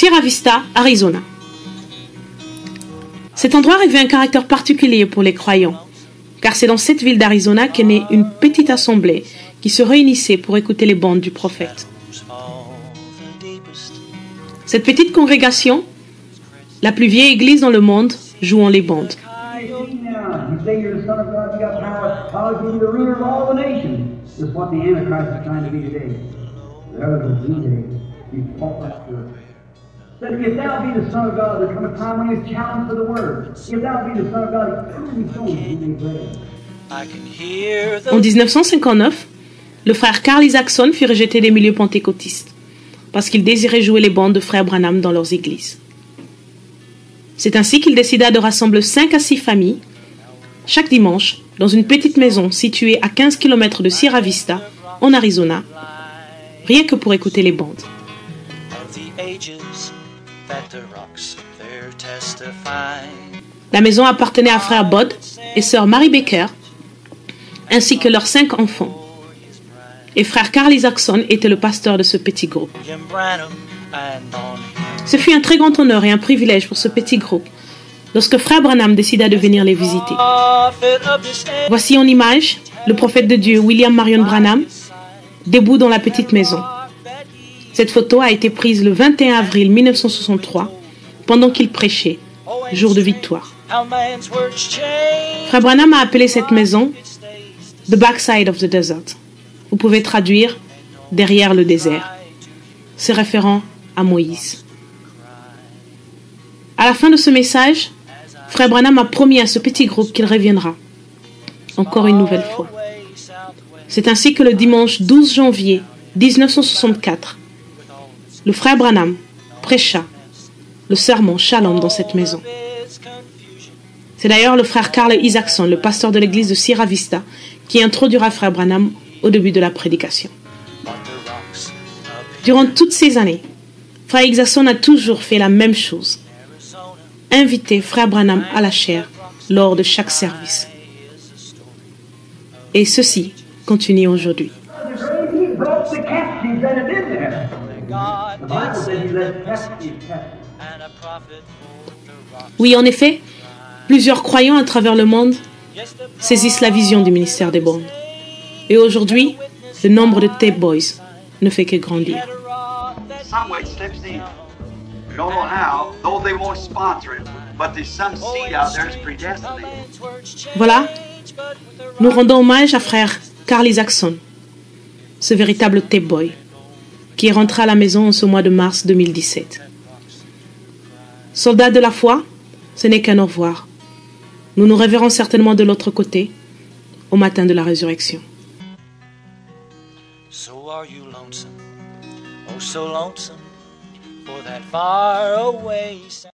Sierra Vista, Arizona. Cet endroit revêt un caractère particulier pour les croyants, car c'est dans cette ville d'Arizona qu'est née une petite assemblée qui se réunissait pour écouter les bandes du prophète. Cette petite congrégation, la plus vieille église dans le monde, jouant les bandes. En 1959, le frère Carl Isaacson fut rejeté des milieux pentecôtistes parce qu'il désirait jouer les bandes de frère Branham dans leurs églises. C'est ainsi qu'il décida de rassembler 5 à 6 familles chaque dimanche dans une petite maison située à 15 km de Sierra Vista, en Arizona, rien que pour écouter les bandes. La maison appartenait à frère Bud et sœur Mary Baker, ainsi que leurs 5 enfants. Et frère Carl Isaacson était le pasteur de ce petit groupe. Ce fut un très grand honneur et un privilège pour ce petit groupe lorsque frère Branham décida de venir les visiter. Voici en image le prophète de Dieu William Marion Branham, debout dans la petite maison. Cette photo a été prise le 21 avril 1963, pendant qu'il prêchait, jour de victoire. Frère Branham a appelé cette maison « The Backside of the Desert ». Vous pouvez traduire « derrière le désert ». C'est référent à Moïse. À la fin de ce message, frère Branham a promis à ce petit groupe qu'il reviendra, encore une nouvelle fois. C'est ainsi que le dimanche 12 janvier 1964, le frère Branham prêcha le sermon Shalom dans cette maison. C'est d'ailleurs le frère Carl Isaacson, le pasteur de l'église de Sierra Vista, qui introduira frère Branham au début de la prédication. Durant toutes ces années, frère Isaacson a toujours fait la même chose. Inviter frère Branham à la chaire lors de chaque service. Et ceci continue aujourd'hui. Oui, en effet, plusieurs croyants à travers le monde saisissent la vision du ministère des bandes. Et aujourd'hui, le nombre de tape boys ne fait que grandir. Voilà, nous rendons hommage à frère Carl Isaacson, ce véritable tape boy, qui est rentré à la maison en ce mois de mars 2017. Soldats de la foi, ce n'est qu'un au revoir. Nous nous reverrons certainement de l'autre côté, au matin de la résurrection. So are you lonesome, oh so lonesome, for that far away sound.